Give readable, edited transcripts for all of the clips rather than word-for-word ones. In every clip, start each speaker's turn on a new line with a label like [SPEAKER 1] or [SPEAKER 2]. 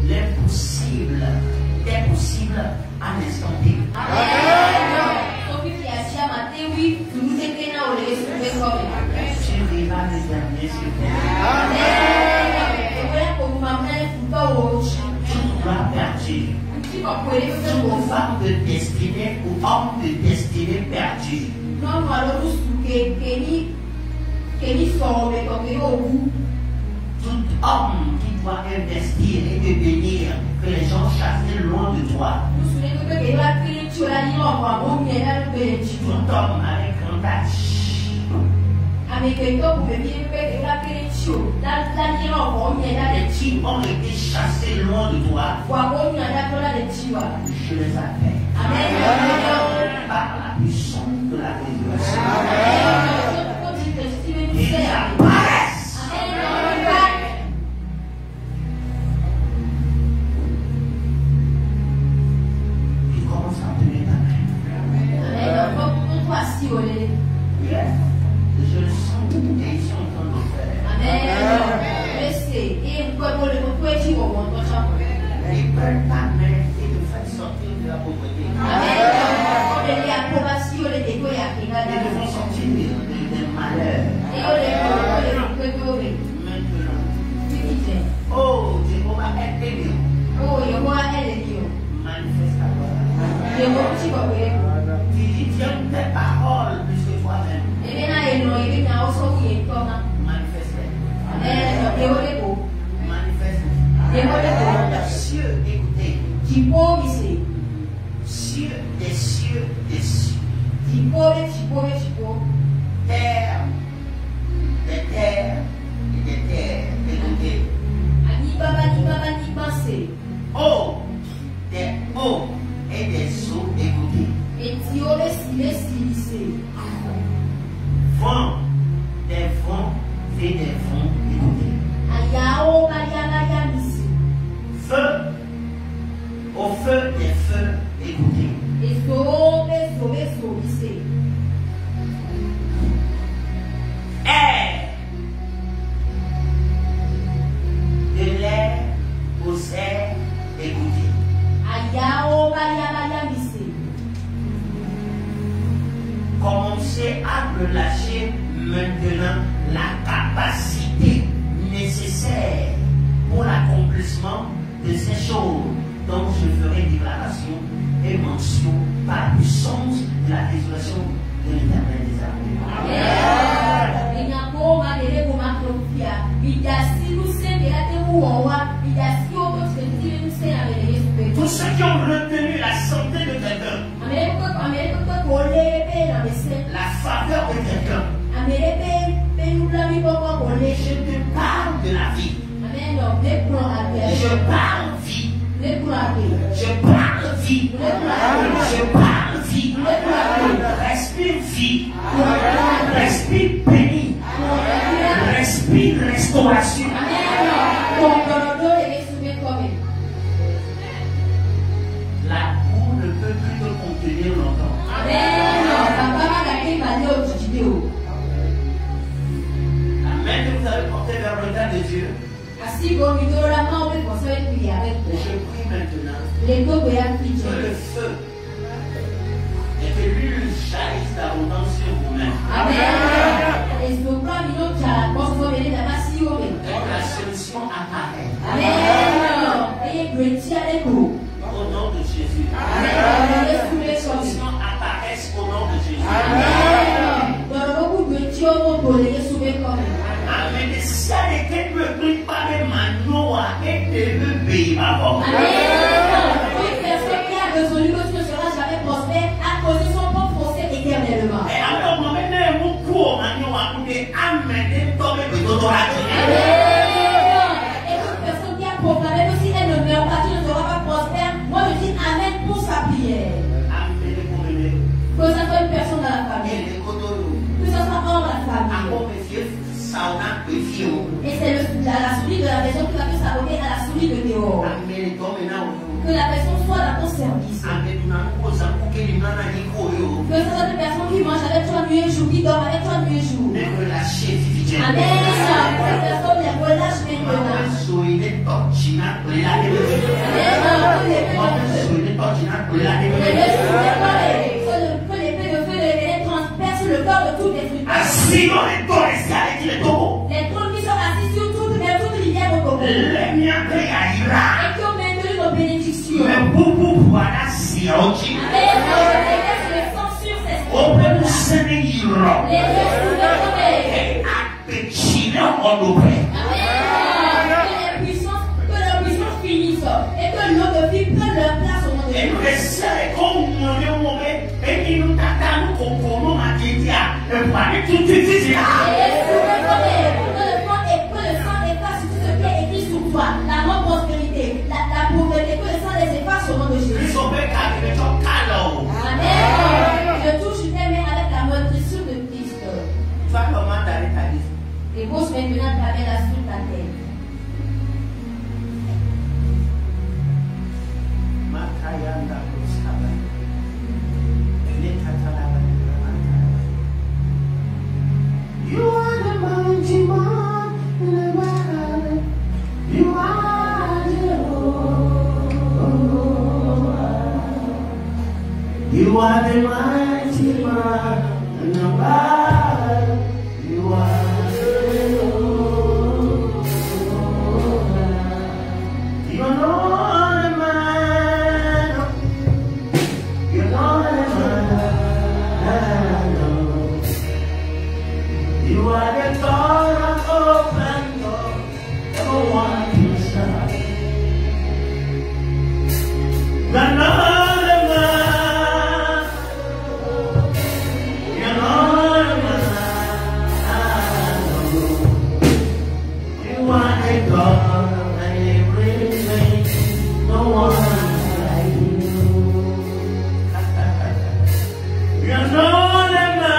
[SPEAKER 1] L'impossible est possible à l'instant T. Tu vivras l'éternel sur toute gloire perdue. Toute femme de destinée ou homme de destinée perdu. Tout homme qui doit investir et devenir que les gens chassent loin de toi. Tout homme avec un tâche. Les petits ont été chassés loin de toi. Je les appelle. Par la puissance de la résurrection. Ils apparaissent. Tu commences à tenir ta main. Je le sens et ils sont en train de faire. Libère ta main et te faire sortir de la pauvreté. Et te faire sortir des malheurs. Maintenant. Oh, Jéhovah est béni. Manifeste ta gloire. Tu tiens tes paroles plus que toi-même. Manifeste. Cieux, écoutez. Cieux, des cieux, des cieux. Terre, des terres et des terres, écoutez. Eau, des eaux et des eaux, écoutez. Vent, des vents et des vents, écoutez. Feu, au feu des feux, écoutez. Air, de l'air aux airs, écoutez. Commencez à relâcher maintenant la capacité nécessaire pour l'accomplissement de ces choses dont je ferai déclaration et mention par la puissance de la résurrection de l'Éternel des armées. Tous ceux qui ont retenu la santé de quelqu'un, la faveur de quelqu'un, je te parle de la vie. Je parle vie. Je parle vie. Je parle vie. Respire vie. Respire béni. Respire restauration. La boue ne peut plus te contenir longtemps. La main que vous avez portée vers le regard de Dieu. Je prie maintenant que le feu et que l'huile jaillisse d'abondance sur vous-même. Et que la solution apparaît. Au nom de Jésus. Que la solution apparaisse au nom de Jésus. Amen. Si elle était peuplée par les manois et des pays, ma voix. Une personne qui a besoin que ce ne sera jamais prospère à cause de son bon procès éternellement. Et alors, maintenant, vous pouvez amener tomber de l'autoratie. Et toute personne qui a proclamé que si elle ne meurt pas, tu ne seras pas prospère. Moi, je dis Amen pour sa prière. Que ce soit une personne dans la famille. Que ce soit hors la famille. Et c'est la souris de la maison qui va te saboter à la souris de dehors. Que la personne soit dans ton service. Que ce soit une personne qui mange avec toi nuit et jour, qui dort avec toi nuit et jour. Amen. Cette personne les relâche maintenant. Que l'épée de feu de l'éternel transperce le corps de tout destructeur. Les trônes qui sont assis sur toute rivière au Congo. Et qui ont maintenu nos bénédictions. Amen. Le sang sur ces trônes-là. Les yeux ouverts. Amen. Que leur puissance finisse. Et que nos filles prennent leur place au nom de Jésus. La non-prospérité, la pauvreté, que le sang les efface au nom de Jésus. Amen. Je touche tes mains avec la meurtrissure de Christ. Débouche maintenant ta main là sur ta tête.
[SPEAKER 2] You are the mighty one in the battle. You are Jehovah. You are the mighty one in the battle. You are Jehovah. You know the man. You know the man. You are the God of open door. No one can shut. You're not a man. You're not a man. You are the God of everything. No one like you. You're not a man.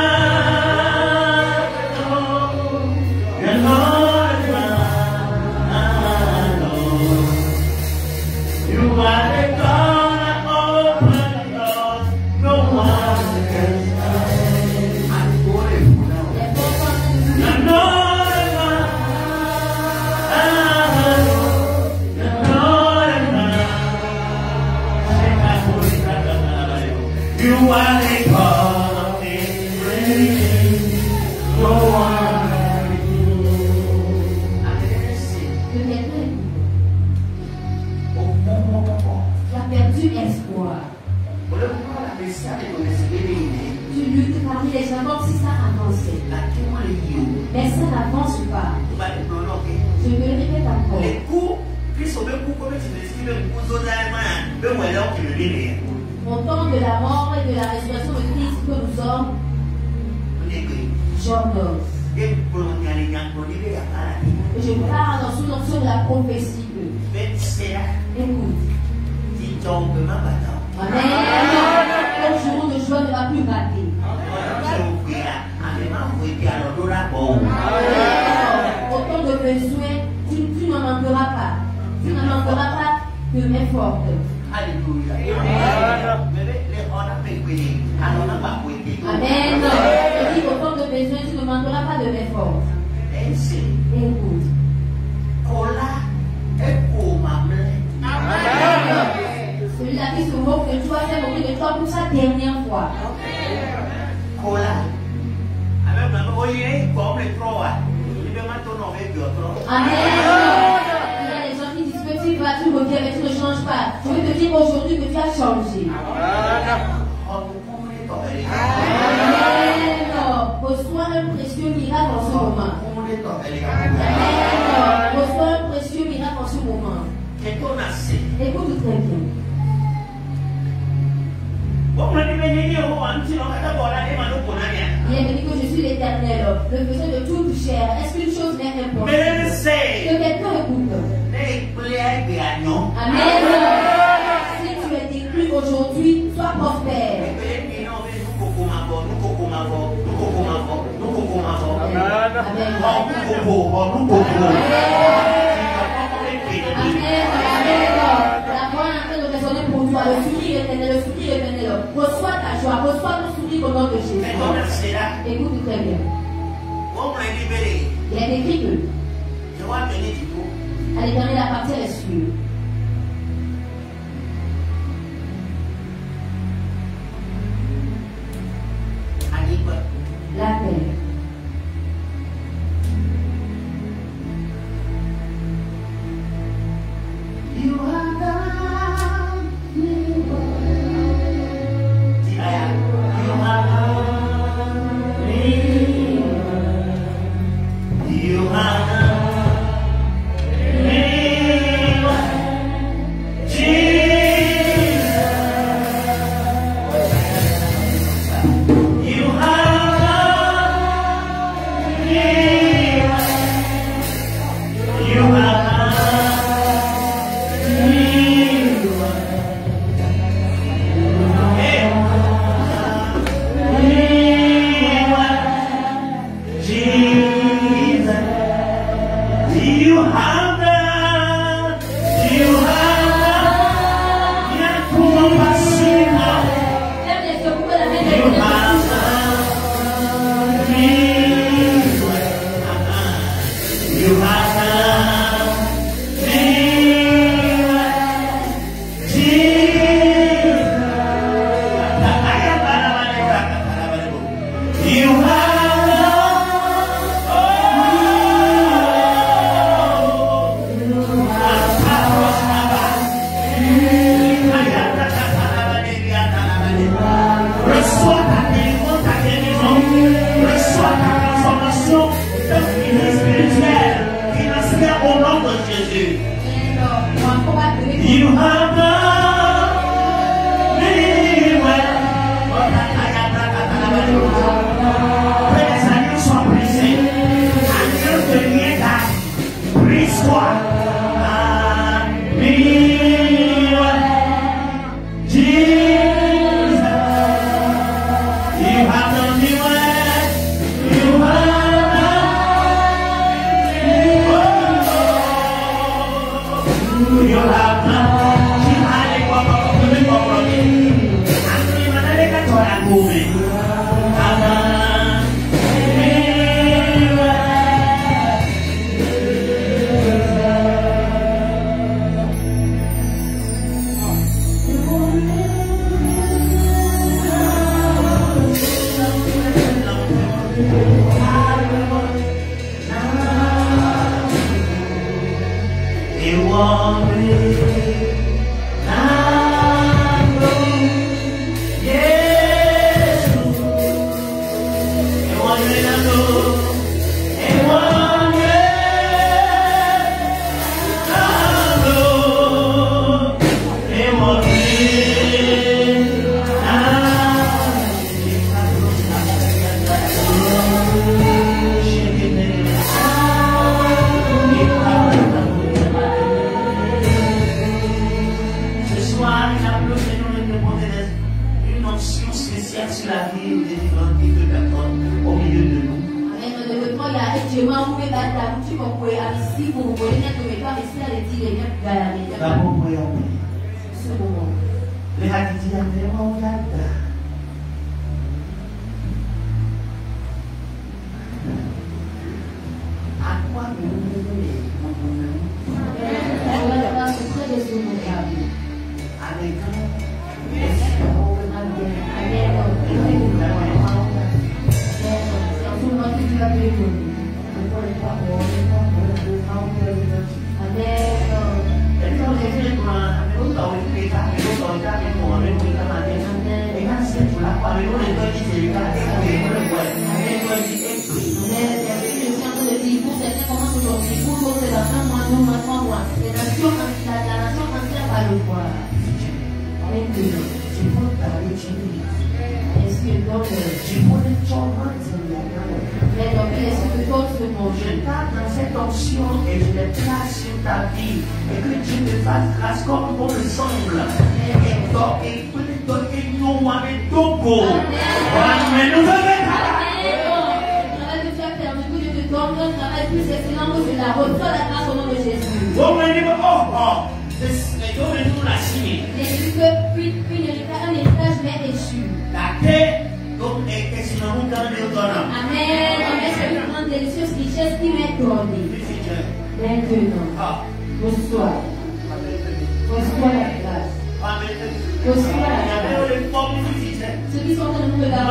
[SPEAKER 2] You are the God of everything. No one like you.
[SPEAKER 1] Tu as perdu espoir. Tu luttes parmi les gens comme si ça avançait. Mais ça n'avance pas. Je me le répète encore. Au temps de la mort et de la résurrection de Christ que nous sommes, j'honore. Et je parle sous l'onction de la prophétie. Écoute. Amen. Ton jour de joie ne va plus rater. Autant de besoins, tu n'en manqueras pas. Tu n'en manqueras pas de main forte. Alléluia. Amen. Je dis autant de besoins, tu ne manqueras pas de main forte. Écoute. Celui-là qui se moque de toi, s'est moqué de toi pour sa dernière fois. Amen. Il y a des gens qui disent que tu vas, tu reviens, mais tu ne changes pas. Je veux te dire aujourd'hui que tu as changé. Amen. Reçois un précieux miracle en ce moment. Amen. Reçois un précieux miracle en ce moment. Écoute très bien. Il est dit que je suis l'Éternel, le faiseur de toute chair. Est-ce qu'une chose n'est importante? Que quelqu'un écoute. Amen. Si tu es décrit aujourd'hui, sois prospère. Le sourire éternel, le sourire éternel. Reçois ta joie, reçois ton sourire au nom de Jésus. Écoute très bien. Il est écrit que À l'éternel appartient les cieux. La paix.
[SPEAKER 2] You have done me well. You have done me well. You have done me well. Jesus. You have done me well. You have done
[SPEAKER 1] Amen. Délicieuse richesse qui m'est donnée. Maintenant. Reçois. Reçois la grâce. Reçois la grâce. Ceux qui sont en train de nous regarder.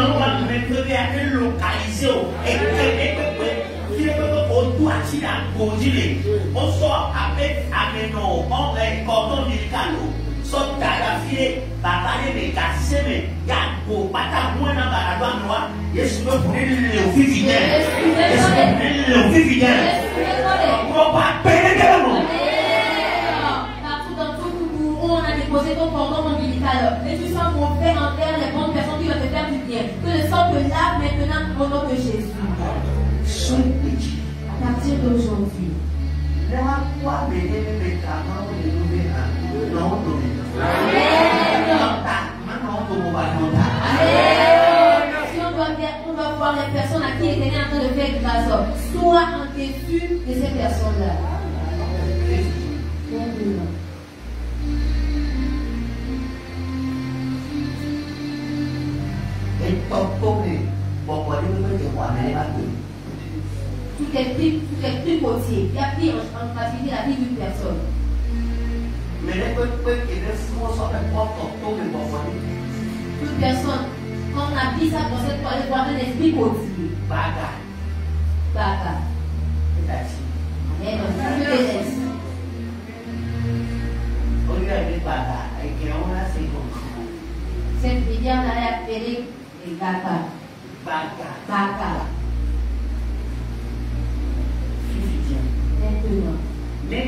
[SPEAKER 2] On sort avec Ameno, on est cordon médical. Sort d'Agafile, Babane, mais Casseme, Yago, Patamouna, Barabanoa, yes, vous prenez le vivien. Yes, vous prenez le vivien. On va payer
[SPEAKER 1] partout dans tout où on a déposé ton cordon ombilical. Et tu sens qu'on fait en terre les bonnes personnes qui vont te faire du bien. Que le sang te lave maintenant au nom de Jésus. À partir d'aujourd'hui. Si on doit voir les personnes à qui il était en train de faire grâce, sois en déçu de ces personnes-là. Tout est plus côtier. Il y a pris en particulier la vie d'une personne. Toute personne, quand on a dit ça dans cette toilette, on a un esprit côtier. Baga. Amen. Dieu les laisse. Cette vidéo, on allait appeler Baga. Maintenant. Amen.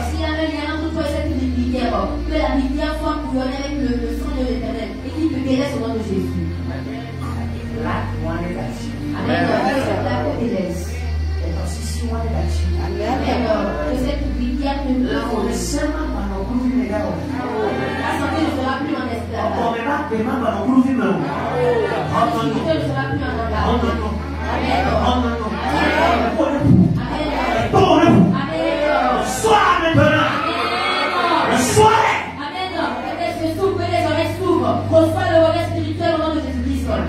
[SPEAKER 1] S'il y a un lien entre toi et cette rivière, que la rivière soit couronnée avec le sang de l'Éternel et qu'il te délaisse au nom de Jésus. Amen. La délaisse. Amen. Que cette rivière te délaisse. La santé ne sera plus en esclavage. La santé ne sera plus en esclavage. Amen.
[SPEAKER 2] Sois maintenant. Sois.
[SPEAKER 1] Amen. Que les s'ouvrent, que les oreilles s'ouvrent. Reçois le relais spirituel au nom de Jésus-Christ. Une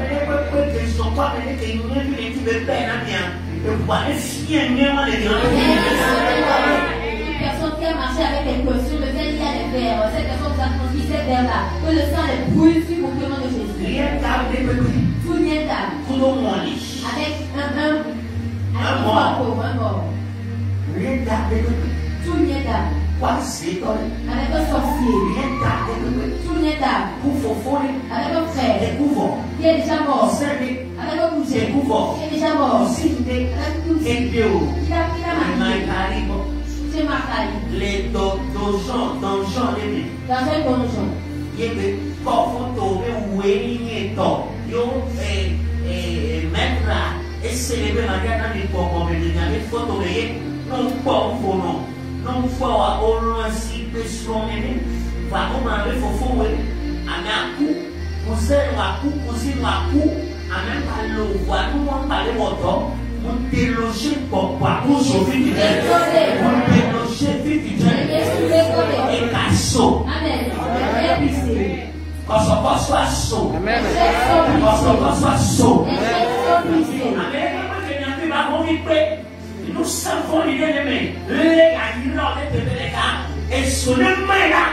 [SPEAKER 1] personne qui a marché avec les questions, le fait qu'il y a des verres, cette personne vous a transmis ces verres-là. Que le sang les brûle sur le nom de Jésus. Tout n'est d'âme. Avec un mort. Tout n'est d'âme. Avec un sorcier. Tout n'est d'âme. Avec un frère qui est déjà mort. Avec un cousin qui est déjà mort. Avec un cousin qui a marié. C'est Marcaï.
[SPEAKER 2] Les donjons.
[SPEAKER 1] Dans un donjon.
[SPEAKER 2] Et célébrer la guerre dans les corps comme les derniers photos non pas au fond non pas au loin si personne va on a le faux anaku conseil wa ku conseil wa ku amen pas le voir nous on parler moto mon déloger pour sauver du mon déloger vite et casso
[SPEAKER 1] amen.
[SPEAKER 2] Parce qu'on soit chaud. Parce qu'on soit chaud. Nous savons les ennemis. Les gars, et sous le main là.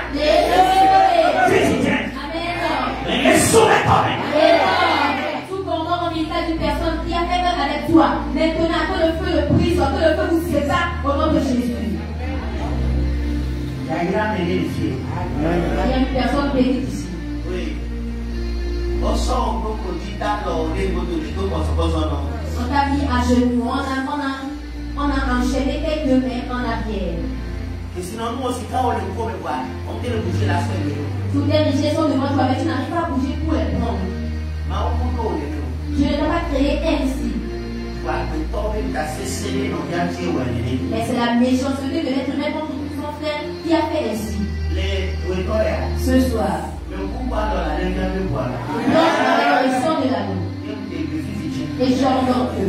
[SPEAKER 2] Et sous le main.
[SPEAKER 1] Tout pendant l'hôpital d'une personne qui a fait même avec toi. Maintenant, que le feu le brise, que le feu vous sépare au nom de Jésus. Il y a une personne bénie ici.
[SPEAKER 2] On sort beaucoup
[SPEAKER 1] on t'a mis à genoux, on a enchaîné quelques mains en arrière.
[SPEAKER 2] Et sinon, nous aussi, quand on le voit, on peut le bouger la semaine.
[SPEAKER 1] Toutes les richesses sont devant toi, mais tu n'arrives pas à bouger pour les prendre. Je ne t'ai pas créé ainsi. Mais c'est la méchanceté de l'être humain contre son frère qui a fait ainsi. Ce soir, le sang de l'agneau. Et j'ordonne que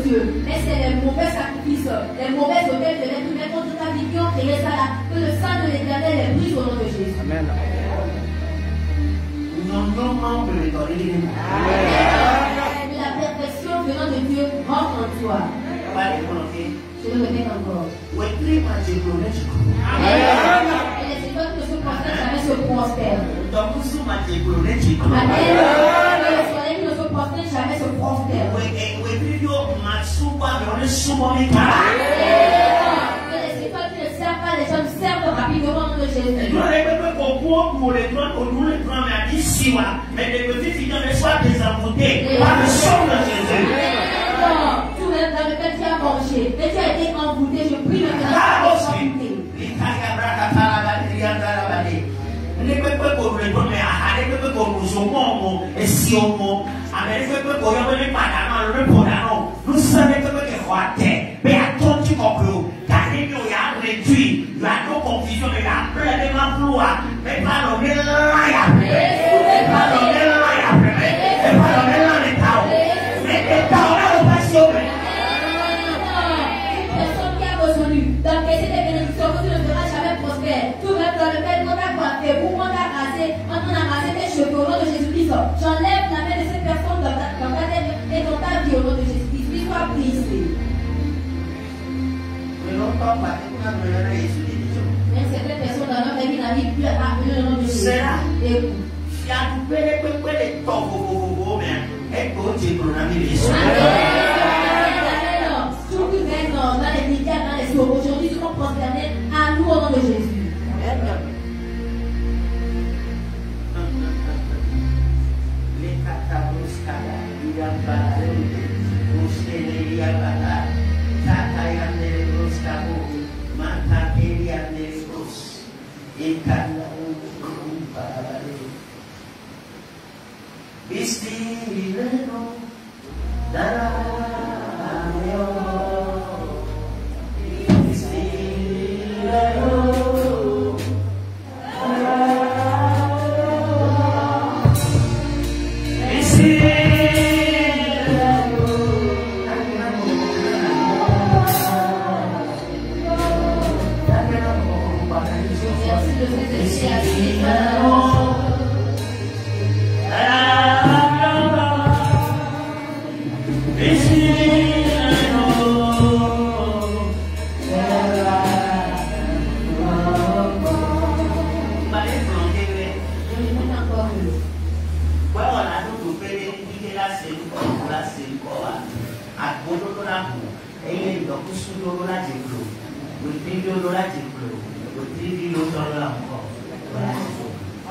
[SPEAKER 1] Dieu. Mais c'est les mauvais sacrifices, les mauvais hôtels de l'être humain contre ta vie qui ont créé ça là. Que le sang de l'Éternel les brise au nom de Jésus.
[SPEAKER 3] Amen.
[SPEAKER 1] La perfection venant de Dieu rentre en toi. Je le répète encore. Et les étoiles qui ne se prospèrent jamais se prospèrent. Amen. Et le soleil qui ne se prospère jamais se prospère. Que les étoiles qui ne servent pas les gens servent rapidement au nom de Jésus. Tout même dans lequel tu as mangé, mais tu as été envoûté, je prie maintenant de t'envoûter. D'encaisser des bénédictions que tu ne feras jamais prospère. Tout même dans lequel on a coiffé, ou on a rasé, on a rasé tes cheveux au nom de Jésus-Christ. J'enlève la main de ces personnes dans ta tête et dans ta vie au nom de Jésus-Christ. Qu'il soit brisé. Même certaines personnes dans notre vie n'arrivent plus à appeler le nom de Jésus. Surtout maintenant, dans les médias, dans les sourds, aujourd'hui, nous sommes prosternés à nous au nom de Jésus.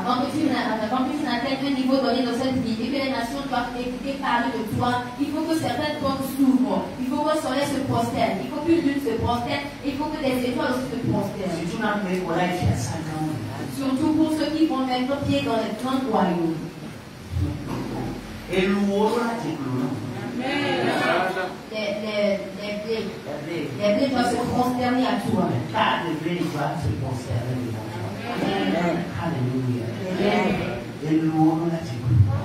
[SPEAKER 1] Avant que tu n'atteignes un niveau donné dans cette vie et que les nations doivent écouter parler de toi, il faut que certaines portes s'ouvrent. Il faut que le soleil se prosterne. Il faut que l'une se prosterne. Il faut que des étoiles aussi se prosternent. Surtout pour ceux qui vont mettre pied dans les grands royaumes. Les blés doivent se prosterner à toi. Alléluia.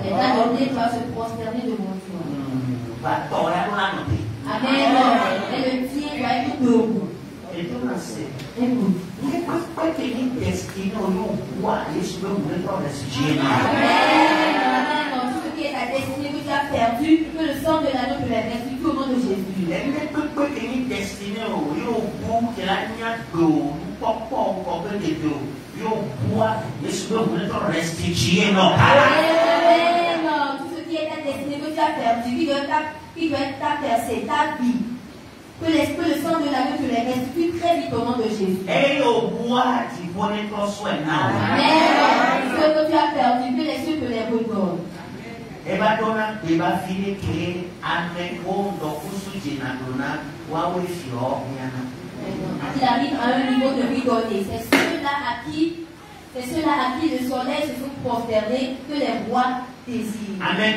[SPEAKER 1] Les tas de blés doivent se prosterner devant toi. Amen. Et le tien doit être debout. Écoute. Tout ce qui est ta destinée que tu as perdu, que le sang de l'agneau te la restitue au nom de Jésus. Tout ce qui est ta destinée que tu as perdu, qui doit être ta percée, ta vie. Que le sang de l'agneau te les restitue très vite au nom de Jésus. Amen. Ce que tu as perdu, que les cieux te les redonnent. Il arrive à un niveau de rigoler. C'est ceux-là à qui le soleil se sont prosternés que les rois désirent. Amen.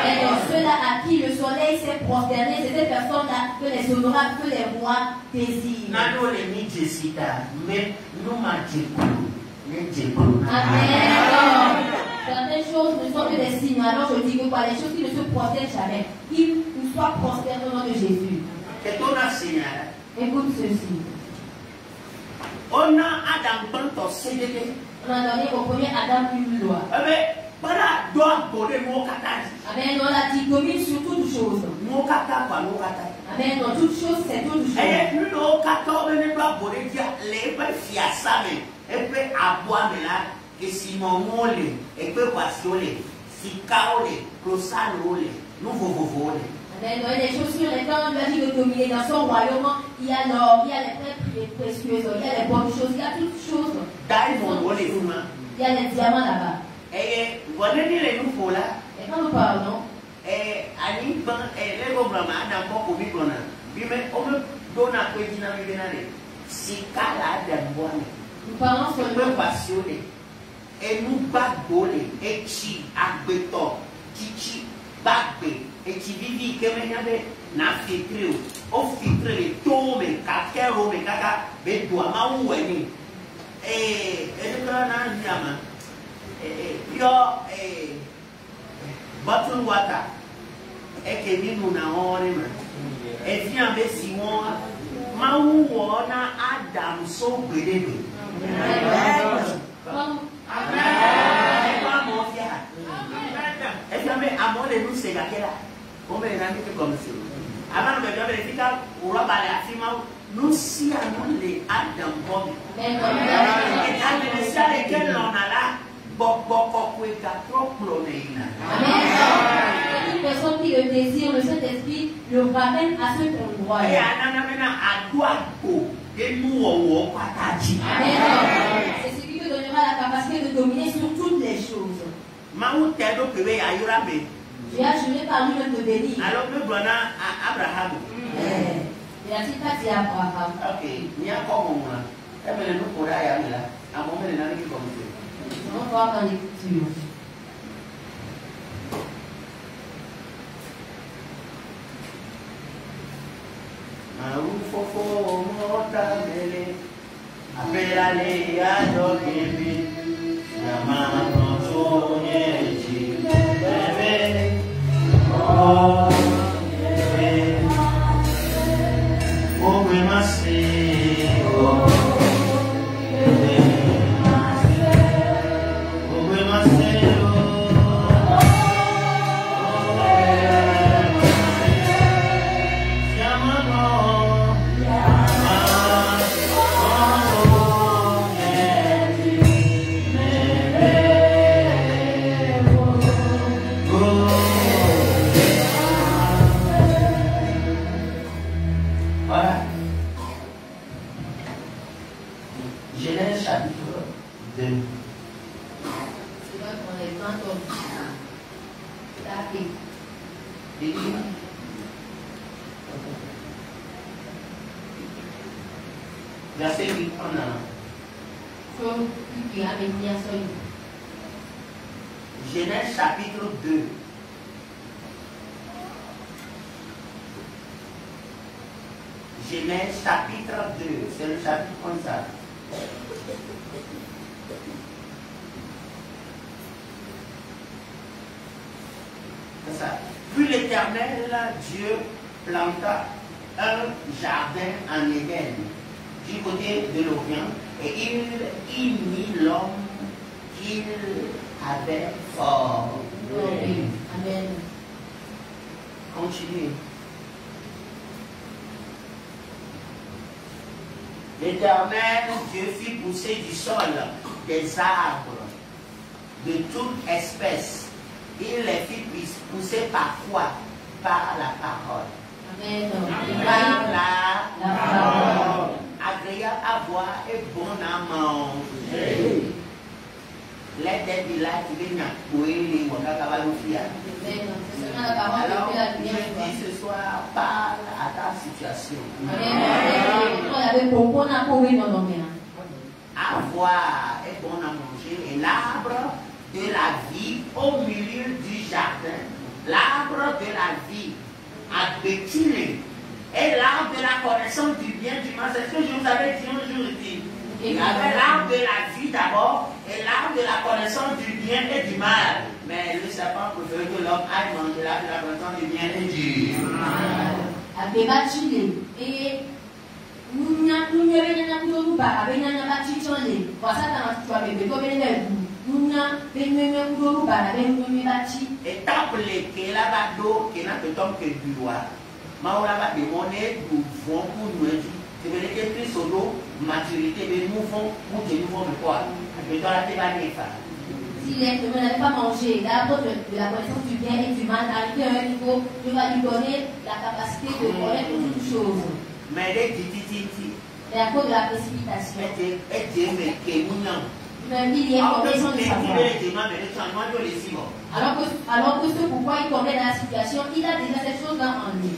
[SPEAKER 1] Et donc ceux-là à qui le soleil s'est prosterné, c'est ces personnes-là que les honorables, que les rois désirent. Amen. certaines choses ne sont que des signes. Alors je dis que quoi, les choses qui ne se prospèrent jamais, qu'ils nous soient prospères au nom de Jésus.
[SPEAKER 2] C'est ton signal.
[SPEAKER 1] Écoute ceci.
[SPEAKER 2] On a Adam Panto CDD.
[SPEAKER 1] On a donné au premier Adam une loi.
[SPEAKER 2] Voilà, doit donner mon kata.
[SPEAKER 1] Amen. On a dit domine sur toute chose.
[SPEAKER 2] Mon kata, quoi, mon kata.
[SPEAKER 1] Amen. Dans toute chose, c'est toute chose.
[SPEAKER 2] Et nous, nos kata, on ne doit pas dire les peu fiassables. Et peu aboire là, que si mon mole, et peu passioler, si kaole, closale, nous vous.
[SPEAKER 1] Amen. Dans les choses sur lesquelles on lui a dit de dominer dans son royaume, il y a l'or, il y a les pierres précieuses, il y a les bonnes choses, il y a toutes choses. Il y a les diamants là-bas.
[SPEAKER 2] Et vous voyez les nouveaux là.
[SPEAKER 1] Et quand nous parlons,
[SPEAKER 2] et les gouvernements n'ont pas commis qu'on a. Mais on me donne un peu d'inamidé. Si Kala d'Amboine,
[SPEAKER 1] nous parlons sur
[SPEAKER 2] le passionné. Et nous battons et qui a béton, qui bagbe, et qui vit comme il y avait n'a filtré, au filtré les tomes, cacaros, mais caca, mais doit m'envoyer. Et le grand diamant. Pure bottled water et que nous n'avons et vient avec Simon Maouona Adam so bébé. Amen. Et puis amon de nous c'est laquelle là. On va les comme ça. Avant de vérifier pour la balade nous si amon les Adam Bob. Et à ça lesquels on a là. Amen. Toute personne qui le désire, le Saint-Esprit le ramène à cet endroit. C'est ce qui te donnera la capacité de dominer sur toutes les choses. J'ai juré par lui-même de bénir. Alors nous donnons à Abraham. Il a dit pas dit à Abraham. Ok, il y a comme on a. Nous pourrons y aller là. À un moment donné, il comme ça. On va voir dans l'écriture. Maoufofo motamele, apelale adokebe, yama konsoyeji, bebe, oh, bebe, oh, bebe, oh. Genèse chapitre 2. Genèse chapitre 2. C'est le chapitre comme ça. C'est ça. Puis l'Éternel, Dieu, planta un jardin en Éden, du côté de l'Orient, et il y mit l'homme qu'il avait fort. Amen. Continuez. L'Éternel Dieu fit pousser du sol des arbres de toute espèce. Il les fit pousser par quoi? Par la parole. Amen. Par la parole. Agréable à voir et bon à manger. Let there be light, il y a les alors, je dis ce soir, parle à ta situation. Avoir est bon à manger et l'arbre de la vie au milieu du jardin, l'arbre de la vie à Béthilé et l'arbre de la connaissance du bien du mal. C'est ce que je vous avais dit un jour. Il y avait l'arbre l'arbre de la vie d'abord et l'arbre de la connaissance du bien et du mal. Mais le serpent préfère que l'homme aille manger l'arbre de la connaissance du bien et du mal. Et t'appeler que la bado, que n'a que tom que du roi. Maola va demander du fond pour nous. C'est vrai que Christ au dos, maturité, mais nous faisons, de quoi? Mais dans la thématique,
[SPEAKER 1] si l'être humain n'avait pas mangé l'arbre de la connaissance du bien et du mal, arrivé à un niveau, Dieu va lui donner la capacité de connaître toutes choses.
[SPEAKER 2] Mais les titi.
[SPEAKER 1] Mais à cause de la précipitation. Même il y a une connaissance de savoir. Alors que ce pourquoi il tombait dans la situation, il a déjà cette chose-là en lui.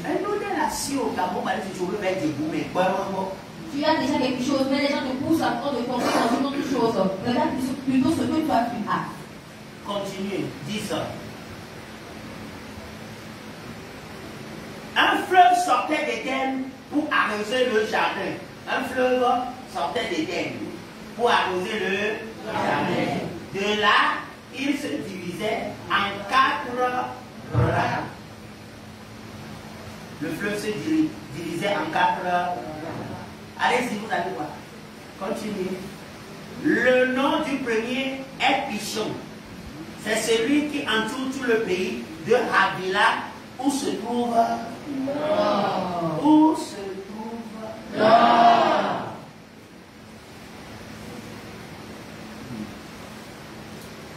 [SPEAKER 1] Tu as déjà quelque chose, mais les gens te poussent à prendre de comprendre dans une autre chose. Regarde plutôt ce que toi tu as.
[SPEAKER 2] Continuez, dis ça. Un fleuve sortait d'Éden pour arroser le jardin. Un fleuve sortait d'Éden pour arroser le jardin. De là, il se divisait en 4 rames. Le fleuve se divisait en 4 rames. Allez-y, vous allez voir. Continuez. Le nom du premier est Pichon. C'est celui qui entoure tout le pays de Havila où se trouve l'or. Où se trouve l'or.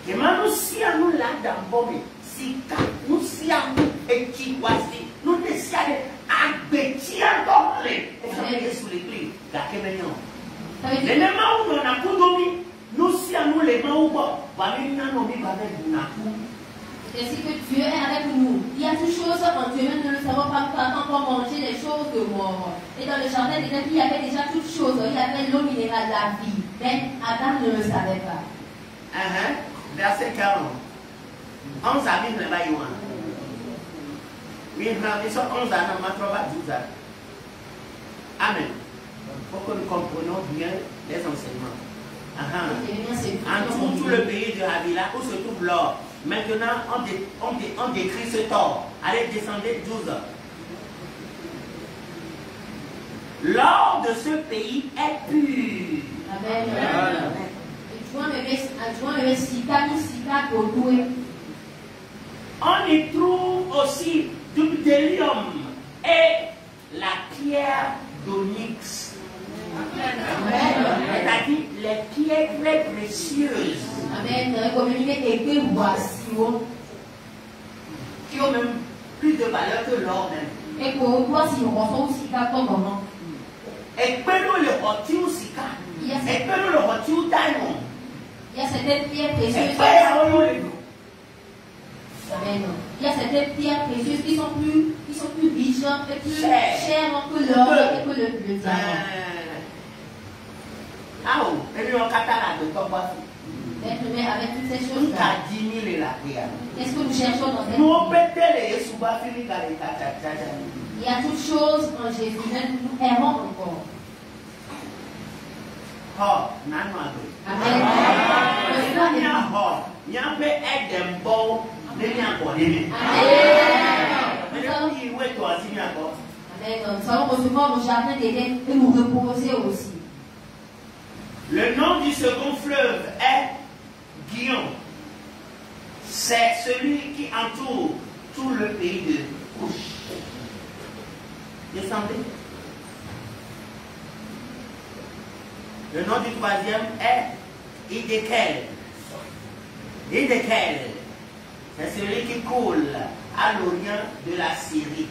[SPEAKER 2] Et maintenant, si nous là dans le si nous sommes et qui voici, nous décidons à bêtir dans les sous les clés. La kéménion. Les mêmes où on a condomi, nous sommes les mains où
[SPEAKER 1] c'est ce que Dieu est avec nous. Il y a toutes choses en Dieu, même nous ne savons pas encore manger les choses de mort. Et dans le jardin d'Éden, il y avait déjà toutes choses. Il y avait l'eau minérale, la vie. Mais Adam ne le savait pas.
[SPEAKER 2] Verset 40. On s'habille le baillon. Oui, mais ça, 11 ans, on m'a trouvé 12 ans. Amen. Pour que nous comprenions bien les enseignements. En tout le pays de Havila où se trouve l'or. Maintenant, on décrit ce or. Allez, descendez 12. L'or de ce pays est pur.
[SPEAKER 1] Amen.
[SPEAKER 2] On y trouve aussi du bdellium et la pierre d'onyx. C'est-à-dire les pierres très précieuses.
[SPEAKER 1] Amen.
[SPEAKER 2] Qui ont même plus de valeur que l'or même.
[SPEAKER 1] Et pour toi, si on ressent aussi comme moment.
[SPEAKER 2] Et que nous le retire sika. Et que nous le retire diamond.
[SPEAKER 1] Il y a certaines pierres précieuses. Amen. Il y a certaines pierres précieuses qui sont plus riches et plus chères que l'or et que le diamant.
[SPEAKER 2] Ah oui, et puis on catalogue de ton bois.
[SPEAKER 1] Mais avec toutes ces choses-là, qu'est-ce que nous cherchons dans cette vie? Il y a toutes choses en Jésus, même nous errons encore. Amen. Nous allons recevoir le jardin d'Éden et nous reposer aussi.
[SPEAKER 2] Le nom du second fleuve est Guillaume. C'est celui qui entoure tout le pays de Couche. Descendez. Le nom du troisième est Hiddekel. Hiddekel, c'est celui qui coule à l'orient de la Syrie.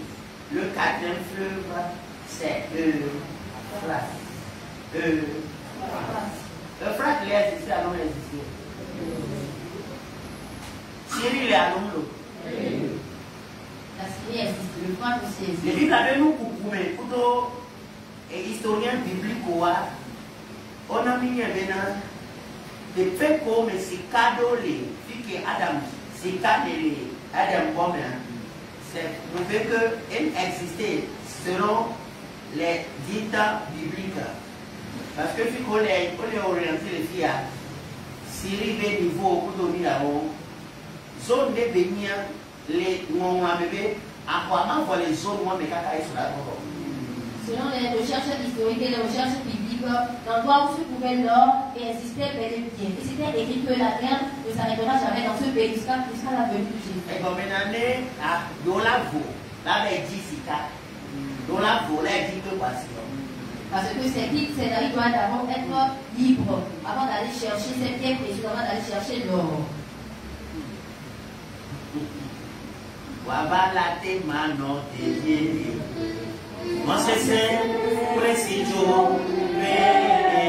[SPEAKER 2] Le quatrième fleuve, c'est Euphrate. Euphrate, il est existé, alors il est existé. Syrie, il est à l'ombre.
[SPEAKER 1] La Syrie existe, l'Euphrate aussi existe.
[SPEAKER 2] Les Bibles avaient nous coucoué, plutôt historien biblique, on a mis maintenant des faits comme si cadeau les filles Adam, si cadeau les Adam comme c'est prouvé qu'elle existait selon les dictats bibliques. Parce que si on est orienté les filles à Syrie des niveaux pour donner là-haut, zone de bénia, les mon bébé, à quoi m'envoie les zones moi mes caca sur la route.
[SPEAKER 1] Selon les recherches historiques et les recherches bibliques, l'endroit où se trouvait l'or existait bel et bien. Et c'était écrit que la terre ne s'arrêtera jamais dans ce pays jusqu'à la venue de Jésus.
[SPEAKER 2] Et comme maintenant, dans la voie, là, il dit si dans la voie, là, il dit que voici.
[SPEAKER 1] Parce que ces David doit d'abord être libre avant d'aller chercher ces pierres précieuses, avant d'aller chercher l'or.
[SPEAKER 2] Wabala te mano te yele, Mosese presidio bele,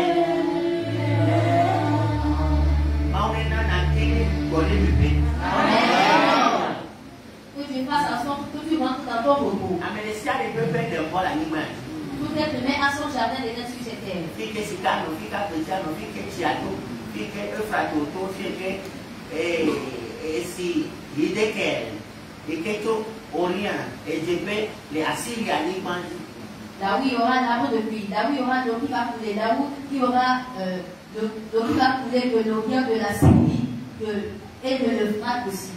[SPEAKER 2] Maurena na te gole bebe.
[SPEAKER 1] Que tu fasses en sorte que tu rentres dans ton repos.
[SPEAKER 2] Amélesia le bebe de vol animal.
[SPEAKER 1] Tout être humain à son jardin d'éden sur cette terre.
[SPEAKER 2] Fike sikano, fika pejano, fike chiato, fike efratoto, fike si lidekel, fike to orient, et je peux les Assyriens
[SPEAKER 1] là où il y aura l'arbre de pluie, là où il y aura l'eau qui va couler, là où il y aura l'eau qui va couler de l'Orient, de la Syrie et de l'Euphrate aussi.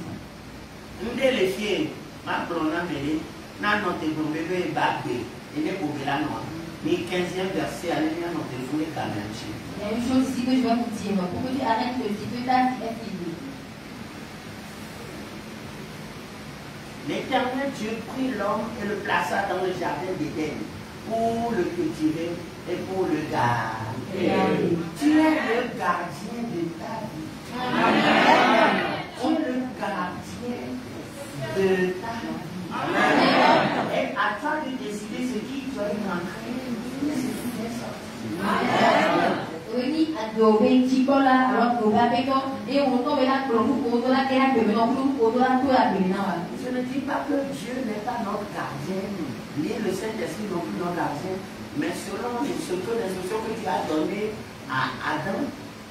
[SPEAKER 2] Nous les filles, ma blonde mêlée, n'a noté pour bébé bagé. Il est pour la noix. Mais 15e verset, allez bien notre téléphone quand même.
[SPEAKER 1] Il y a une chose ici que je vais vous dire, pour que tu arrêtes de dire que ta vie est finie.
[SPEAKER 2] L'Éternel Dieu prit l'homme et le plaça dans le jardin d'Éden pour le cultiver et pour le garder. Tu es le gardien de ta vie. Amen. Tu es le gardien de ta vie. Amen. Et à toi de décider ce qui doit être entré et ce qui est sorti. Amen.
[SPEAKER 1] Ini adobe chikola alors que va peto et on tombe là pour nous pour la terre que nous pour la tout la bina.
[SPEAKER 2] Je ne dis pas que Dieu n'est pas notre gardien, ni le Saint-Esprit non plus notre gardien, mais selon l'instruction que tu as donnée à Adam,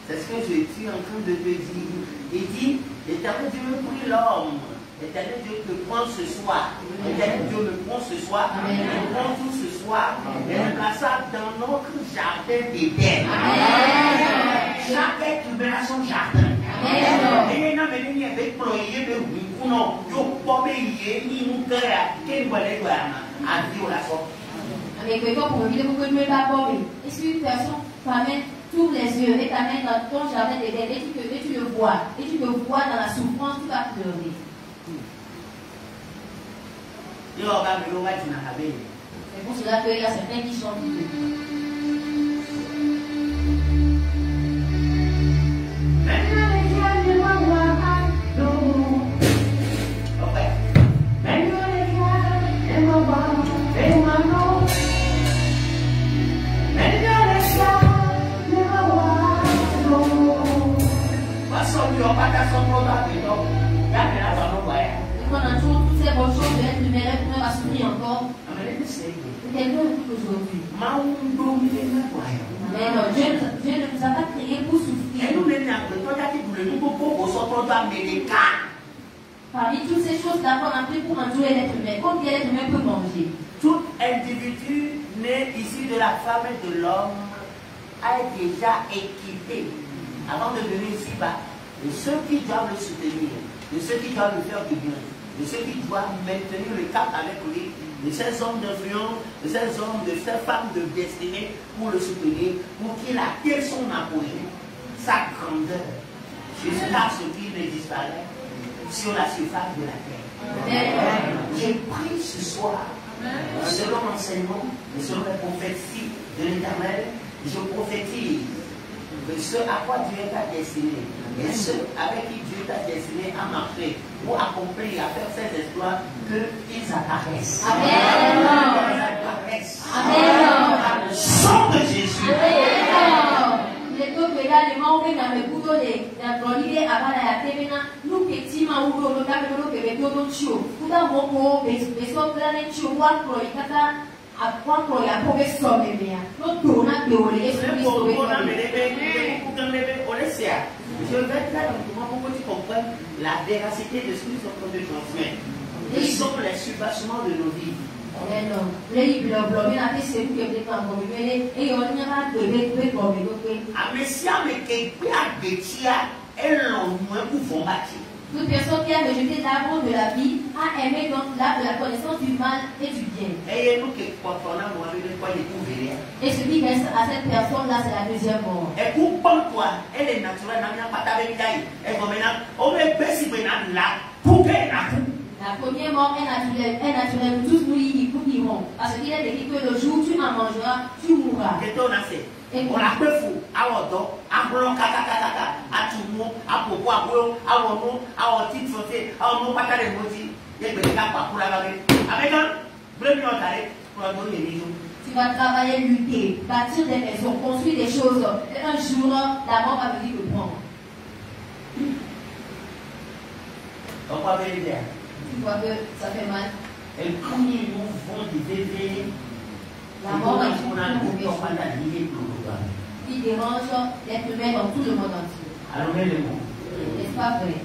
[SPEAKER 2] c'est ce que je suis en train de te dire. Il dit, l'Éternel Dieu me prie l'homme. L'Éternel Dieu te prend ce soir. L'Éternel Dieu me prend ce soir. Il me prend tout ce soir. Et me plaça dans notre jardin d'Éden. Chaque être humain a son jardin. Et non, mais il y a des ployés de non, je peux payer une terre qui va les voir à vivre la sorte.
[SPEAKER 1] Avec le corps pour vivre que tu ne pas pauvre. Et si une personne t'amène tous les yeux et t'amène dans ton jardin d'Éden et tu le vois, et tu le vois dans la souffrance, tu vas pleurer. C'est pour cela qu'il y a certains qui sont pendant toutes ces bonnes choses, l'être humain va souffrir encore. C'est nous aujourd'hui. Mais non, Dieu ne nous a pas créés pour souffrir. Parmi toutes ces choses-là qu'on a pris pour entourer l'être humain, combien l'être humain peut manger?
[SPEAKER 2] Tout individu né issu de la femme et de l'homme a déjà équipé, avant de venir ici-bas, de ceux qui doivent le soutenir, de ceux qui doivent le faire du bien, de ceux qui doivent maintenir le cap avec lui, de ces hommes d'influence, de ces hommes, de ces femmes de destinée pour le soutenir, pour qu'il atteigne son apogée, sa grandeur, jusqu'à ce qu'il ne disparaisse sur la surface de la terre. J'ai pris ce soir, selon l'enseignement et selon les prophéties de l'Éternel, je prophétise que ce à quoi Dieu t'a destiné et ceux avec qui Dieu t'a destiné à marcher pour accomplir, à faire ces exploits, qu'ils apparaissent.
[SPEAKER 1] Amen.
[SPEAKER 2] Qu'ils apparaissent.
[SPEAKER 1] Amen.
[SPEAKER 2] Par le sang de Jésus.
[SPEAKER 1] Amen. Les gens qui ont le couteau de l'idée avant la termina, nous petits mains ou le cas de l'eau que les deux chiots. Tout à l'heure, les autres les chiots, one pro, il y a one pro, il y a pour les sommes bien. Notre tourne à théorie,
[SPEAKER 2] je vais faire un document pour que tu comprennes la véracité de ce que nous sommes en train de transmettre. Ils sont les surpassements de nos vies.
[SPEAKER 1] Toute personne qui a rejeté l'arbre de la vie a aimé donc l'arbre de la connaissance du mal et du bien. Et ce qui reste à cette personne-là, c'est la deuxième mort. La première mort est naturelle, tous nous y irons. Parce qu'il est écrit que le jour où tu en mangeras, tu mourras.
[SPEAKER 2] On a peu fou, à l'auto, à blanc, à tout le monde, à propos, à blanc, à l'auto, à titre sauté, à mon patin de motif, et de la pour la laver. Avec un bleu pour la donner les jours.
[SPEAKER 1] Tu vas travailler, lutter, bâtir des maisons, construire des choses. Et un jour, la mort va venir te prendre.
[SPEAKER 2] On va vérifier.
[SPEAKER 1] Tu vois que ça fait mal.
[SPEAKER 2] Et le premier mouvement du bébé,
[SPEAKER 1] la mort est qui dérange l'être humain dans tout le monde entier.
[SPEAKER 2] Alors, n'est-ce
[SPEAKER 1] pas vrai?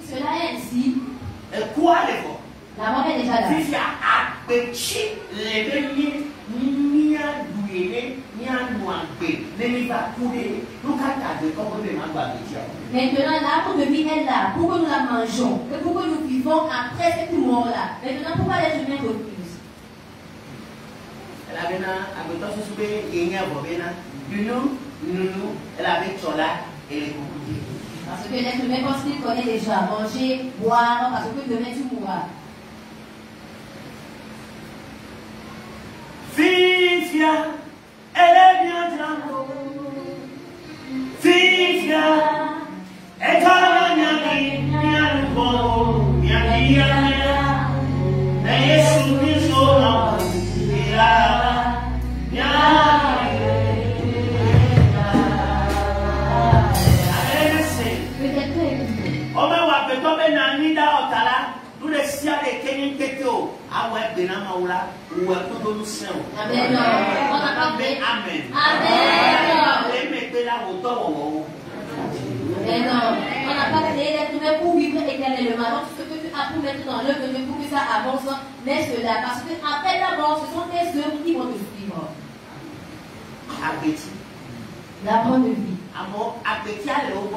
[SPEAKER 1] Si cela est ainsi, la mort est déjà là. Maintenant, l'arbre de vie est là pour que nous la mangeons et pour que nous vivons après cette mort-là. Maintenant, pourquoi l'être humain refuse? Parce que l'être humain pense qu'il connaît déjà manger, boire, parce que demain tu mourras.
[SPEAKER 2] Fifia, elle est bien tranquille. Fifia, elle est
[SPEAKER 1] Mais non, on n'a pas créé l'être humain pour vivre éternellement. Donc, ce que tu as pour mettre dans l'œuvre de Dieu pour que ça avance, mais cela, parce que après la mort, ce sont tes œuvres qui vont te suivre.
[SPEAKER 2] Appétit.
[SPEAKER 1] La bonne vie.
[SPEAKER 2] Appétit à l'eau,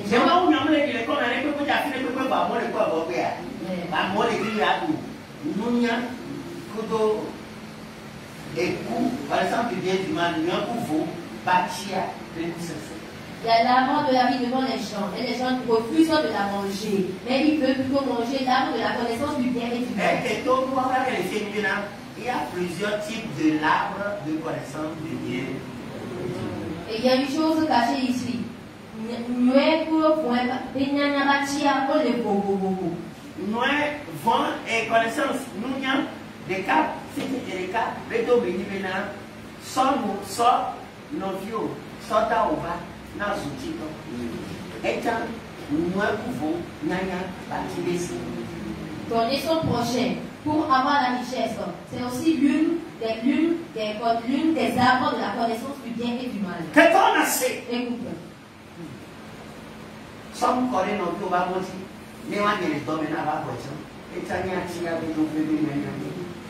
[SPEAKER 2] c'est moi où nous les qu'on a les peu d'affaires, les peu de moi les quoi boire. Moi les grilles à tout. Nous n'y a que et par exemple, bien du mal, nous avons pour bâtir les pousses.
[SPEAKER 1] Il y a l'arbre de la vie devant les gens, et les gens refusent de la manger. Mais ils veulent plutôt manger l'arbre de la connaissance du bien et du mal.
[SPEAKER 2] Il y a plusieurs types de l'arbre de connaissance du bien.
[SPEAKER 1] Et il y a une chose cachée ici. Nous
[SPEAKER 2] vent et connaissance. Nous avons des cas, c'est des cas, les deux bénévoles, sans nous, sans nos vieux, sans ta ova.
[SPEAKER 1] Donner son prochain pour avoir la richesse, c'est aussi l'une des arbres de la connaissance du bien et du mal. Écoute.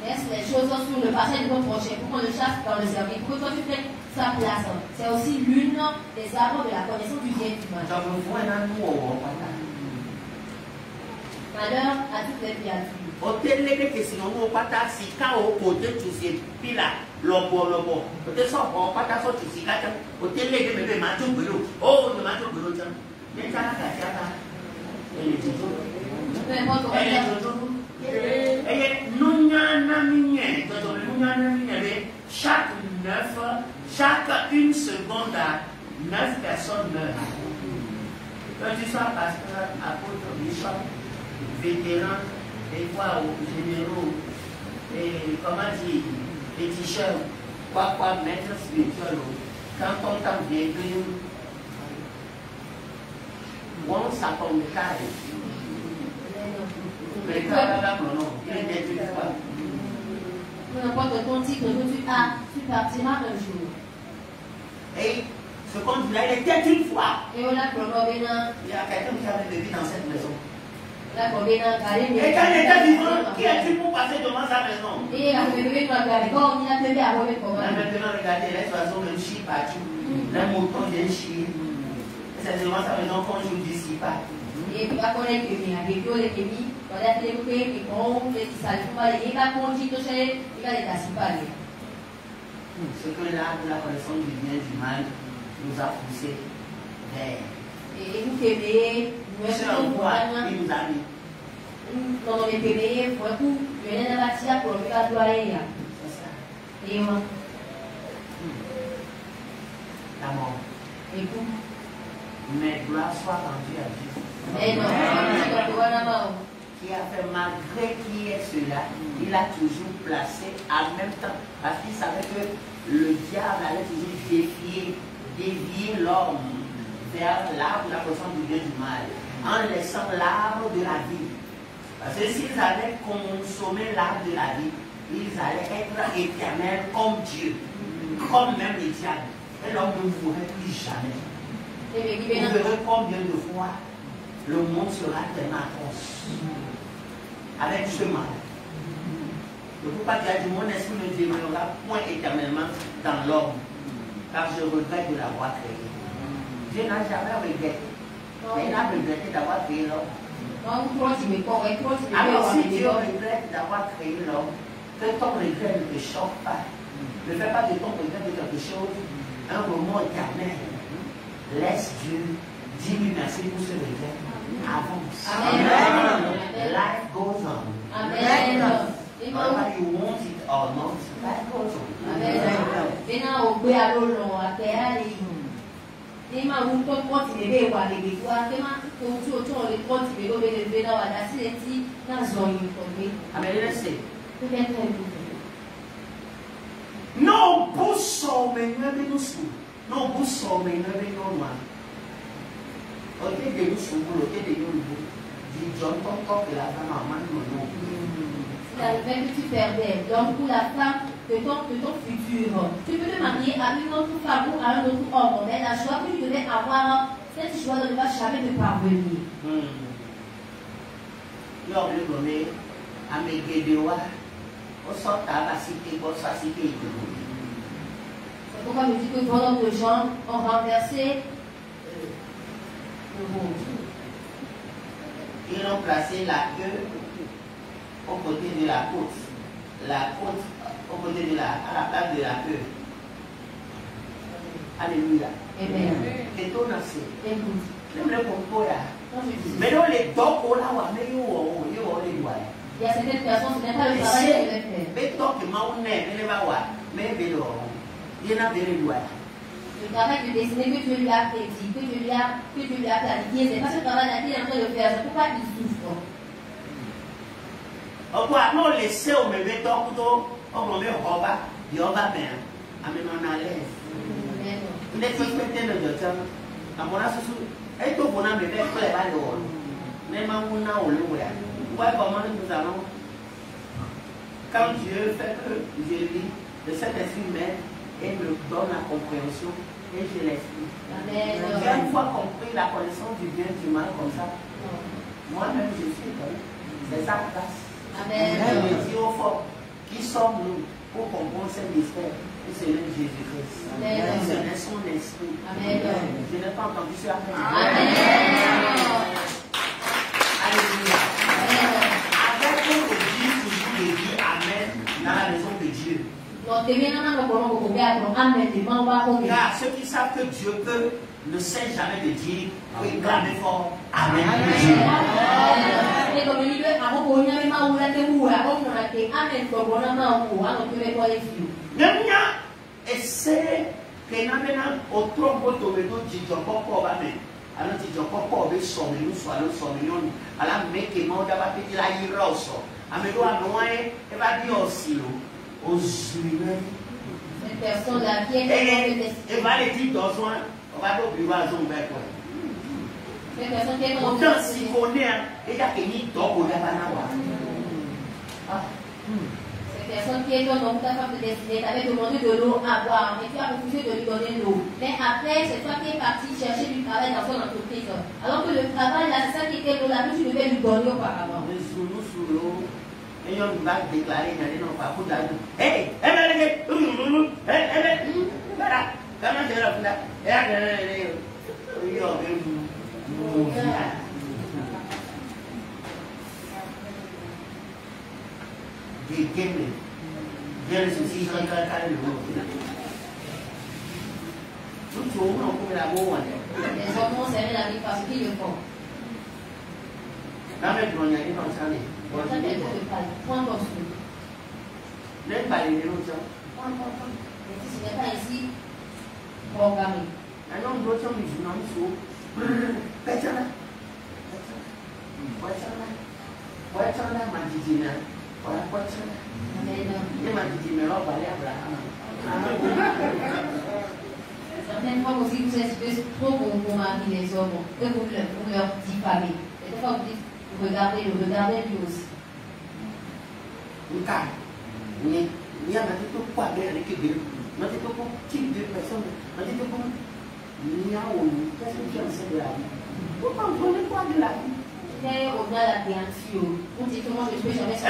[SPEAKER 1] Laisse les choses sur le passé de ton prochain pour qu'on le chasse dans le service. Pour que toi tu prennes sa place. C'est aussi l'une des arbres de la connaissance du bien et du mal. Malheur à toutes les créatures.
[SPEAKER 2] Chaque une seconde à 9 personnes meurent. Que tu sois pasteur, apôtre, bishop, vétéran, des fois généraux, et comment dire, féticheur, quoi, maître spirituel, quand on t'en vient de nous, on s'attend carré. Mais quand non, il est détruit.
[SPEAKER 1] Peu importe ton titre que tu as, tu partiras un jour.
[SPEAKER 2] Et Ce qu'on dit là, il était une fois.
[SPEAKER 1] Et on a prononcé.
[SPEAKER 2] Il y a quelqu'un qui avait vécu dans cette maison.
[SPEAKER 1] Et quand il
[SPEAKER 2] était vivant, qui a-t-il pour passer devant sa maison?
[SPEAKER 1] Et maintenant,
[SPEAKER 2] regardez, les oiseaux même chient partout. Les moutons viennent chier. C'est devant sa maison qu'on joue d'ici pas.
[SPEAKER 1] Et puis, quand on est venu, avec eux, les kémis, on a fait des coupés, et on les salifs, et quand on dit tout ça, il va les tasser.
[SPEAKER 2] Ce que l'arbre de la connaissance du bien et du mal nous a poussé vers.
[SPEAKER 1] Et vous aimez, vous êtes
[SPEAKER 2] un point, il nous a mis.
[SPEAKER 1] Quand on est payé, pour tout, je viens de bâtir pour le faire doyer.
[SPEAKER 2] C'est ça.
[SPEAKER 1] Et moi.
[SPEAKER 2] La mort.
[SPEAKER 1] Et vous.
[SPEAKER 2] Mais gloire soit rendue à Dieu.
[SPEAKER 1] Mais non,
[SPEAKER 2] Qui a fait malgré qui est cela, il a toujours placé en même temps, parce qu'il savait que le diable allait toujours dévier l'homme vers l'arbre de la connaissance du bien et du mal, en laissant l'arbre de la vie. Parce que s'ils avaient consommé l'arbre de la vie, ils allaient être éternels comme Dieu, comme même les diables. Et l'homme ne mourrait plus jamais. Vous verrez combien de fois le monde sera tellement atroce avec ce mal. Le pourquoi Dieu a dit, mon esprit ne demeurera point éternellement dans l'homme, car je regrette de l'avoir créé. Dieu n'a jamais regretté. Mais il a regretté d'avoir créé l'homme. Alors si Dieu regrette d'avoir créé l'homme, que ton regret ne te choque pas. Ne fais pas de ton regret de quelque chose un moment éternel. Laisse Dieu, dis-lui merci pour ce regret. Avance. Amen. Life goes on.
[SPEAKER 1] Amen.
[SPEAKER 2] Whether you want it or not, life goes on.
[SPEAKER 1] Amen.
[SPEAKER 2] Let's say. No busso me no su. No busso me no ma. Ok de nous su, ok de nous. Dit John Tonton que la femme a mal non.
[SPEAKER 1] C'est la même que tu perdais. Donc pour la femme de ton futur, tu peux te marier à une autre femme ou à un autre homme, mais la joie que tu devais avoir, cette joie ne va jamais te parvenir.
[SPEAKER 2] Lors de donner à mes guédewa, au sort à la cité, pour sa cité.
[SPEAKER 1] C'est pourquoi je dis que bon nombre de gens ont renversé le monde.
[SPEAKER 2] Ils ont placé la queue au côté de la côte. La côte au côté de à la place de la queue. Alléluia.
[SPEAKER 1] Amen.
[SPEAKER 2] Et tout nascé.
[SPEAKER 1] Écoute.
[SPEAKER 2] Même le concours. Mais non, les docs, on a mais
[SPEAKER 1] il y a certaines personnes, ce n'est pas le travail qu'elles veulent faire.
[SPEAKER 2] Mais tant que moi, on est, mais il y en a des lois.
[SPEAKER 1] Le travail de dessiner que Dieu lui a prédit, que Dieu lui a planifié, c'est pas ce travail-là qu'il est en train de faire, c'est pourquoi il souffre.
[SPEAKER 2] Pourquoi non laisser au bébé tant que on met au repas, il va bien, amène à l'aise. Il est suspecté de docteur. À mon avis, et tout le monde a bébé, il est pas dehors. Même à mon âge, ouais, comment nous allons. Quand Dieu fait que je lis de cet esprit même, et me donne la compréhension, et je l'explique. J'ai une fois compris la connaissance du bien et du mal comme ça. Moi-même, je suis comme c'est sa place.
[SPEAKER 1] Amen.
[SPEAKER 2] Je me dis au fort, qui sommes-nous pour comprendre ce mystère? Et c'est le Jésus-Christ. Ce n'est son esprit.
[SPEAKER 1] Amen.
[SPEAKER 2] Je n'ai pas entendu cela.
[SPEAKER 1] Amen.
[SPEAKER 2] Alléluia. Avec qu'on le dit toujours le dit Amen dans la maison de Dieu. Car ceux qui savent que Dieu peut ne cessent jamais de dire, oui, clamez fort Amen. Essaye que nous au trop de alors tu dis encore avec son million soit le son million alors mec qui m'a dit la iroso amelo anoye et va dire aussi aux humains
[SPEAKER 1] cette personne là qui est
[SPEAKER 2] et va les dire dans soin on va au bureau à zone back
[SPEAKER 1] cette personne qui est
[SPEAKER 2] autant si connaît et il y a que ni donc on a pas na wa
[SPEAKER 1] personne qui est donc ta femme de destinée t'avait demandé de l'eau à boire, mais tu as refusé de lui donner l'eau. Mais après, c'est toi qui es parti chercher du travail dans son entreprise. Alors que le travail, là, c'est ça qui était l'eau là que tu devais lui donner auparavant.
[SPEAKER 2] Et on va déclarer dans les noms par coup d'âge. Hey, voilà, comment je l'ai fait? Les hommes ont servi la vie parce qu'ils le font. Point comme ça. Si ce n'est pas ici, programmé. Certaines fois aussi, vous êtes trop pour marier les hommes et vous leur diffamez. Et des fois, vous dites, regardez lui aussi. Au-delà de la créature, on dit que moi je ne peux jamais ce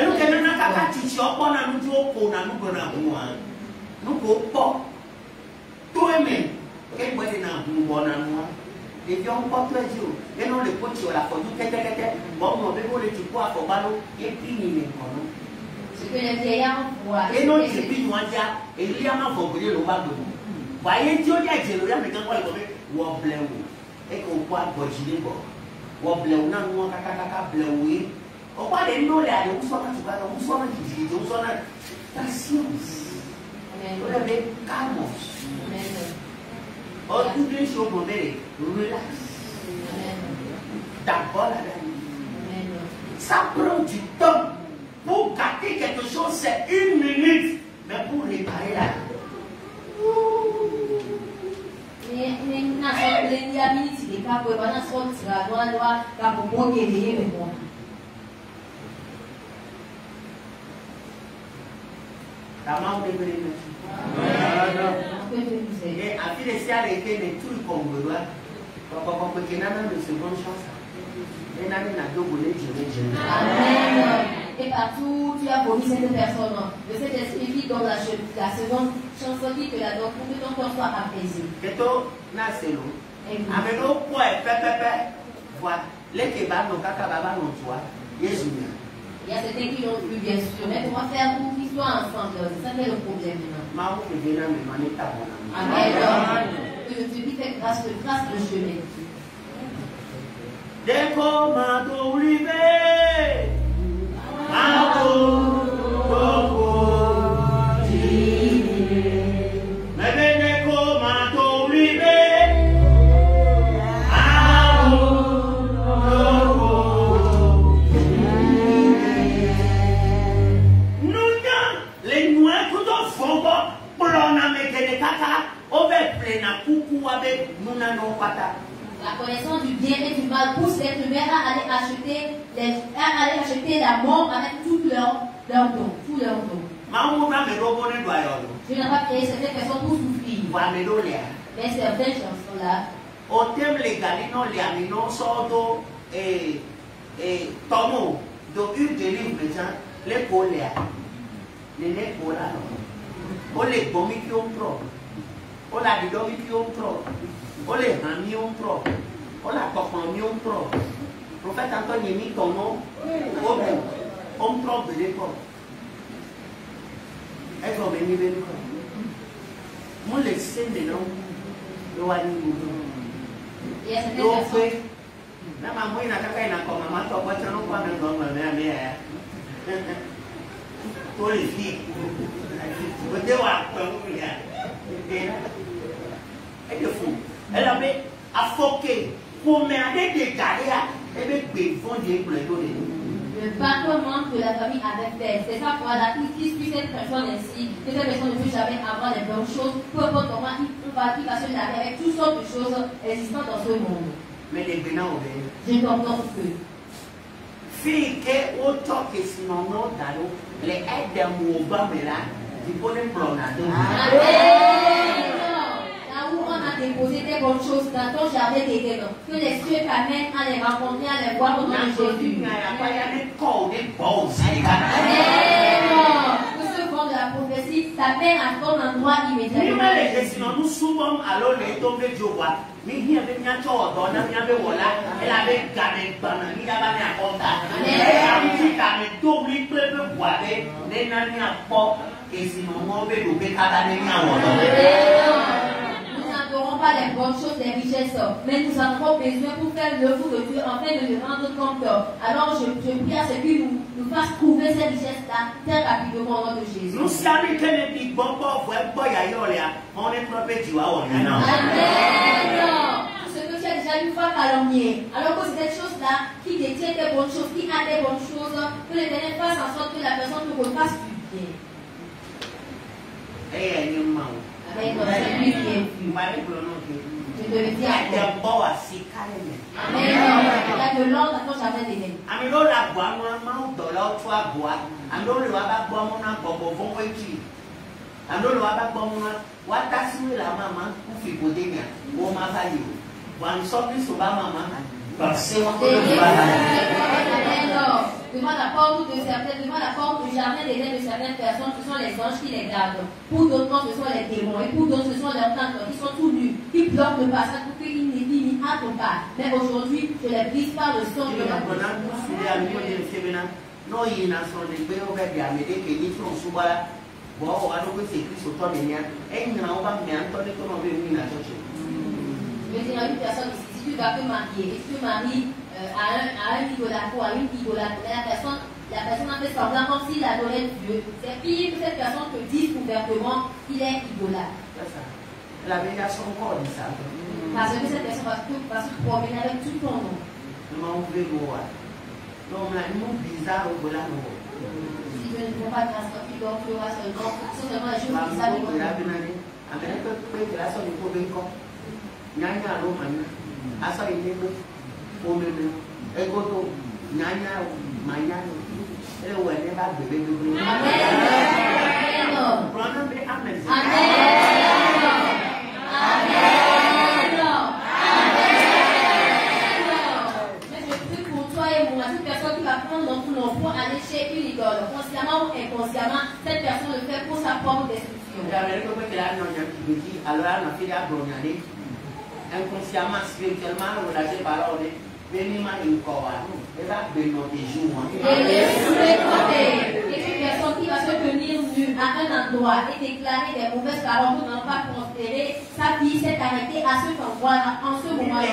[SPEAKER 2] que les vieillards voient. Et non, il puis nous dire, et il y a un fond le bas de vous. Voyez, Dieu dit à Jérusalem, mais quand on est comme et qu'on voit Bojile, Wobble, non, Kaka, Blowé. On voit les noms là, on soit on soit on soit patience. On avait calmos. Oh, toutes les choses qu'on met, relax. D'abord, ça prend du temps. Pour gâter quelque chose, c'est 1 minute. Mais pour réparer là. Et partout, tu as vomi cette personne. De cet esprit qui donne la seconde chanson qui te la donne pour que ton corps soit apaisé. Il y a certains qui l'ont plus bien sûr, mais comment faire pour qu'ils soient ensemble? C'est ça qui est le problème maintenant. Amen. Que celui qui fait grâce de chemin. Dès qu'on m'a arrivé. La connaissance du bien et du mal pousse l'être humain à aller acheter la mort avec tout leur don. Je n'ai pas créé certaines personnes pour souffrir. Mais certaines chansons-là. Au thème légal, non, les non sordo et tomo, donc une délivre les gens, les colères, les colas, on les bombes qui ont trop, on la didomi qui ont trop. On les amis ont trop, on la compagnie ont trop. Prophète Antoine mis ton nom, on trop de l'école. Est-ce qu'on bénit les corps? Moi, les scènes de l'homme, le wani moudou. Donc, la maman n'a qu'à faire comme maman, tu vois, tu n'as pas même dans ma mère. Pour les filles, vous devez voir comme il y a. Elle est fou. Elle avait affoqué pour m'aider des carrières et me fonder pour les donner. Le parlement que la famille avait fait, c'est ça pour la qui suit cette personne ainsi, que cette personne ne peut jamais avoir les bonnes choses, peu importe comment il va se laver avec toutes sortes de choses existantes dans ce monde. Mais les bénins obéissent. Je t'entends que Fille que autant que sinon non d'alo, les aides de Mouba mais là, tu peux les prononcer.
[SPEAKER 1] Là où on a déposé des bonnes choses dans ton jardin d'Éden, que les cieux t'amènent à les rencontrer, à les voir au nom de Jésus.
[SPEAKER 2] Il n'y a pas de corps, des pauses.
[SPEAKER 1] Que ce vent de la prophétie t'amène à ton endroit immédiatement.
[SPEAKER 2] Sinon nous souvent alors les tombés du roi. Mais il y avait un tour, il y avait voilà, elle avait gardé pendant, il y avait un contact. Elle avait doublé peu boire, les n'avaient pas, et sinon on avait loupé
[SPEAKER 1] Nous n'adorons pas les bonnes choses, les richesses, mais nous avons besoin pour faire l'œuvre de Dieu, afin de nous rendre compte. Alors je prie à ce qu'il nous fasse trouver ces richesses-là très rapidement au nom de Jésus.
[SPEAKER 2] Nous savons que les big bonbons, on est propre du haut.
[SPEAKER 1] Ce que tu as déjà une fois calomnié, alors que c'est cette chose-là qui détient des bonnes choses, qui a des bonnes choses, que l'Éternel fasse en sorte que la personne te refasse du bien. Amen. C'est lui qui est vu. Je te le dis encore. Amen. Il y a de l'ordre dans ton jardin d'Éden. Devant la porte de certaines, devant la porte du jardin d'Éden de certaines personnes, ce sont les anges qui les gardent. Pour d'autres, ce sont les démons. Et pour d'autres, ce sont leurs tantes qui sont tout nus, qui bloquent le passage pour qu'ils n'y entrent pas. Mais aujourd'hui, je les brise par le sang de la Je vais dire à une personne ici, si tu vas te marier, et si tu maries à un idolâtre ou à une idolâtre, la personne a fait semblant comme s'il adorait Dieu. C'est pire que cette personne te dise ouvertement qu'il est idolâtre.
[SPEAKER 2] La médiation encore dit ça.
[SPEAKER 1] Parce que cette personne va se promener avec tout ton nom. Si Dieu ne prend pas grâce quand tu dors, tu auras seulement les choses bizarres de ton consciemment ou inconsciemment, cette personne le fait pour sa propre destruction.
[SPEAKER 2] Inconsciemment, spirituellement, relâché par l'ordre, venez-moi une corps, et va bénir des jours.
[SPEAKER 1] Et une personne qui va se tenir nue à un endroit et déclarer des mauvaises paroles pour n'en pas prospérer, sa vie s'est arrêtée à cet endroit-là, en ce moment-là.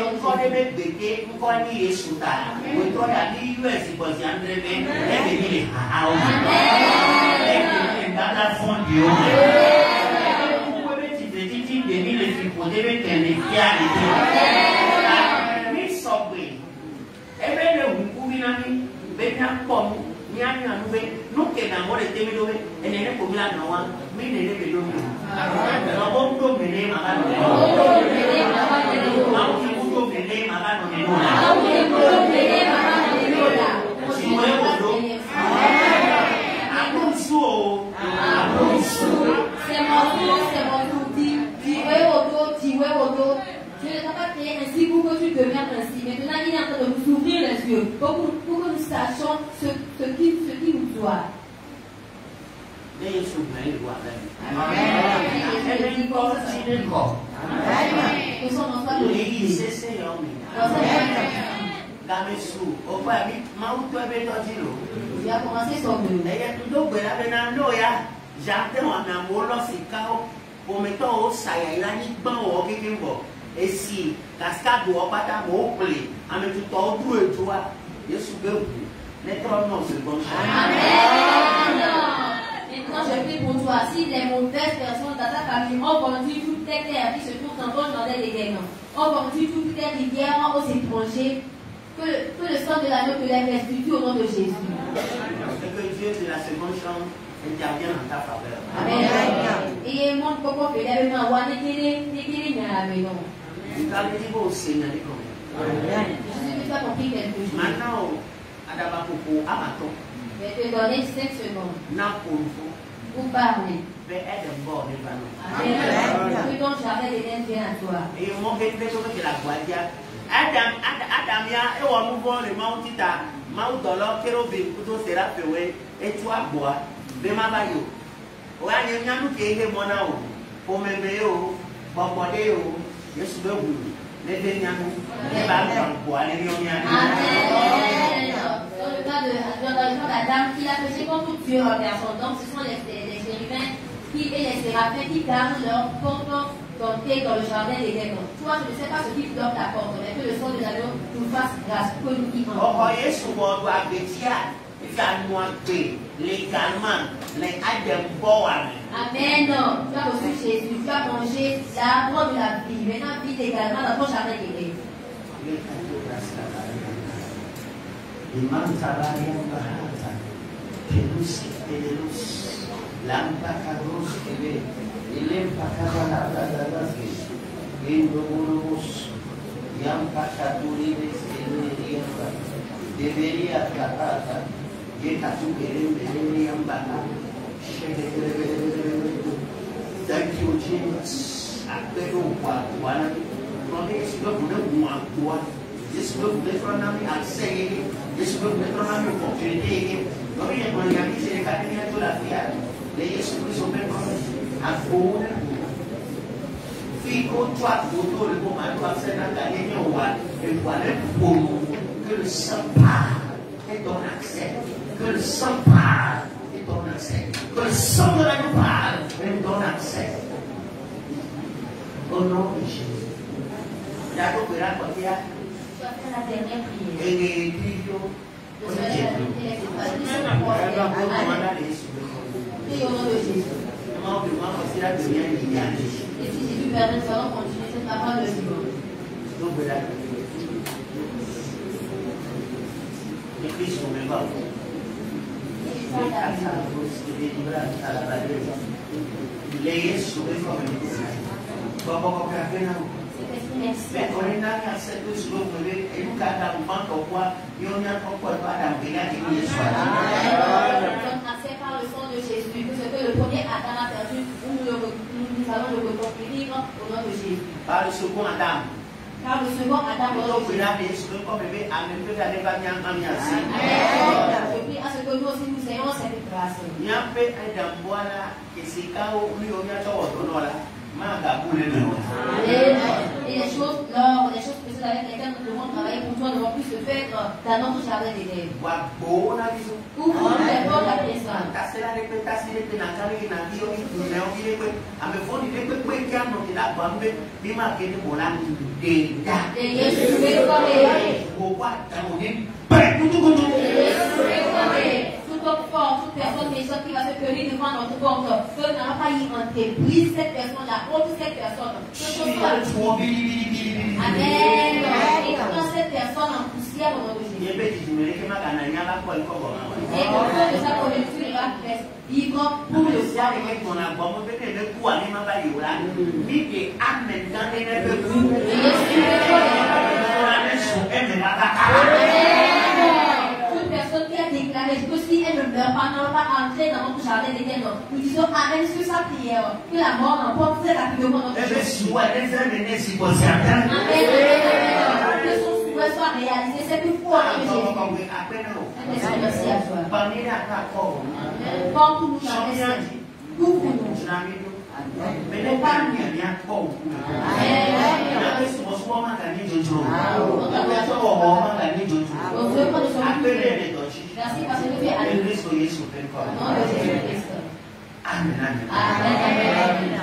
[SPEAKER 1] Dieu ne t'a pas créé ainsi pour que tu deviennes ainsi. Maintenant, il est en train de nous ouvrir les yeux pour que nous sachions ce qui nous doit. Que son nom soit glorifié. Tu as commencé son bleu.
[SPEAKER 2] Et si cascade ou pas mon blé, à me tout en tout et toi, je suis bien. Notre nom c'est bon.
[SPEAKER 1] Maintenant, je prie pour toi. Si les mauvaises personnes dans ta famille ont vendu toutes tes terres qui se trouvent dans ton jardin d'Éden, ont vendu toutes tes rivières aux étrangers, que le sang de l'agneau te les restitue au nom de Jésus.
[SPEAKER 2] Que Dieu de la seconde chambre intervient en ta faveur.
[SPEAKER 1] Amen. Et mon coco fait la maison, on va l'éclairer à la maison.
[SPEAKER 2] Vous allez dire au Seigneur.
[SPEAKER 1] Je sais que tu as compris quelque chose.
[SPEAKER 2] Maintenant,
[SPEAKER 1] Je vais te donner 5 secondes pour parler. Amen. Que ton jardin d'Éden vienne à toi. Dans le cas d'Adam, il a péché contre Dieu en personne. Donc ce sont les chérubins et les séraphins qui gardent leur porte d'entrée dans le jardin d'Éden. Toi, je ne sais pas ce qui bloque la porte, mais que le son de l'agneau nous fasse grâce, que nous y entrons. Amen. Tu as reçu Jésus, tu as mangé l'arbre de la vie. Maintenant, vis également dans ton jardin d'Éden.
[SPEAKER 2] Thank you, Jesus. Que le sang part et ton accès. Que le sang part et ton accès. Que le sang de l'agneau part et ton accès. Au nom de Jésus. D'accord,
[SPEAKER 1] Tu vas faire la dernière prière.
[SPEAKER 2] Et
[SPEAKER 1] au nom de Jésus. Et si Jésus permet, nous allons continuer cette parole de dimanche. Par le sang de Jésus, que ce que le premier Adam a perdu, nous allons le reconquérir au nom de Jésus.
[SPEAKER 2] Par le second Adam.
[SPEAKER 1] Par le second Adam, je prie à ce que nous aussi nous ayons cette grâce. Et les choses précieuses avec lesquelles nous devons travailler pour toi ne vont plus se faire dans notre jardin d'Éden. Ouvre les portes à présent. Toute personne méchante qui va se tenir devant notre porte, que nous n'allons pas y entrer. Brise cette personne-là, contre cette personne. Amen. Et quand cette personne en poussière au nom de Jésus. Et au fond de sa conjoncture, il va vivre pour le soir. Toute personne qui a déclaré que si elle ne meurt pas, n'allons pas entrer dans notre jardin d'Éden. Nous disons Amen sur sa prière. Que la mort n'emporte très rapidement notre vie. Amen. Que son souhait soit réalisé. C'est plus fort que Jésus. Merci à toi. Quand nous nous adressons, couvre-nous. Merci parce que tu es allé. Amen. Amen.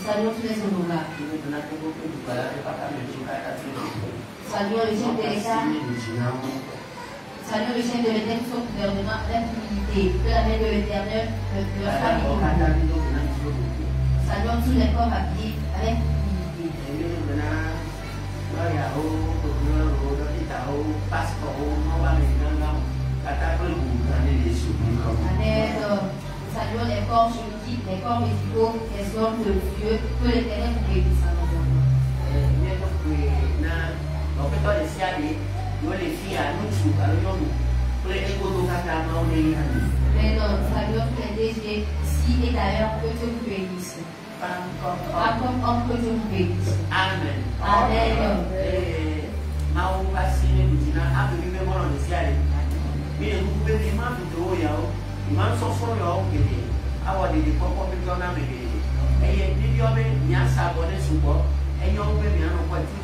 [SPEAKER 1] Saluons tous les honorables. Saluons le chef de l'État. Saluons le chef de l'État, son gouvernement, l'impunité. Que la main de l'Éternel leur soit libre. Saluons tous les corps habillés avec humilité. Saluons les corps juridiques, les corps médicaux, les hommes de Dieu, que l'Éternel vous bénisse. Mais non, saluons les DG ici et d'ailleurs, que Dieu vous bénisse. Pas comme homme, que Dieu vous bénisse.
[SPEAKER 2] Amen.
[SPEAKER 1] Amen.
[SPEAKER 2] Man so for your gidi awa de papa bi jona me gidi eye ni bi obe ni asa bo ne subo eyo obe mi anu kwa tu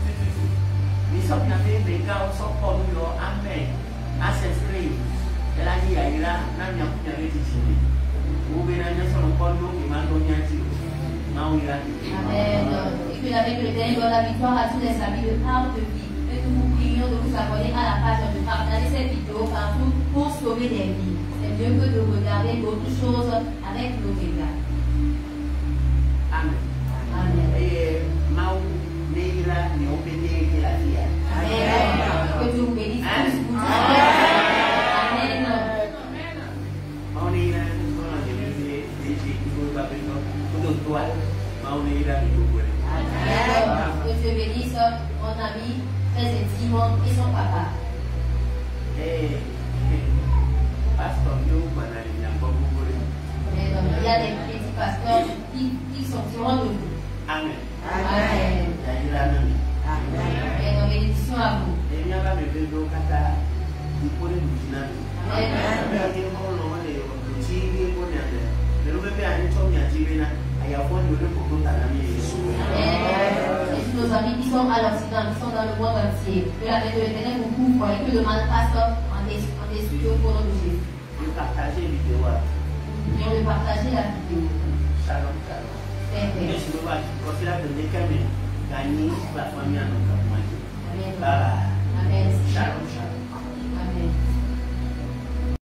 [SPEAKER 2] ni so na me ga so ko nu yo amen ancestry ela ni ya ira na nya ku nya le ti ti o be na nya so ko nu ki man do nya ti na o ira
[SPEAKER 1] amen. Et que avec le Seigneur donne la victoire à tous les amis de Arbre de Vie. Et nous vous prions de vous abonner à la page de partager cette vidéo partout pour sauver des vies. C'est mieux que de regarder d'autres choses avec nos regards.
[SPEAKER 2] Amen.
[SPEAKER 1] Amen.
[SPEAKER 2] Et Maou Neira ni obéné que la vie.
[SPEAKER 1] Amen. Que Dieu vous bénisse tous. Amen.
[SPEAKER 2] Maou Neira nous sommes des qui vous appellent tout toile. Maou Neira ni vous voulez.
[SPEAKER 1] Amen. Que Dieu bénisse mon ami très intime et son papa.
[SPEAKER 2] Pasteur, il
[SPEAKER 1] y a des petits pasteurs qui sortiront de vous.
[SPEAKER 2] Amen.
[SPEAKER 1] Amen. Amen. Bénédiction à vous. Et nos amis qui sont à l'Occident, qui sont dans le monde entier, que la paix de l'Éternel vous couvre et que le mal passe en dessus au nom de Jésus.
[SPEAKER 2] Partager la vidéo.
[SPEAKER 1] Et on veut partager la vidéo.
[SPEAKER 2] Shalom, shalom. Mais si vous voulez, de gagner la famille à notre
[SPEAKER 1] Amen.
[SPEAKER 2] Bye.
[SPEAKER 1] Amen.
[SPEAKER 2] Shalom.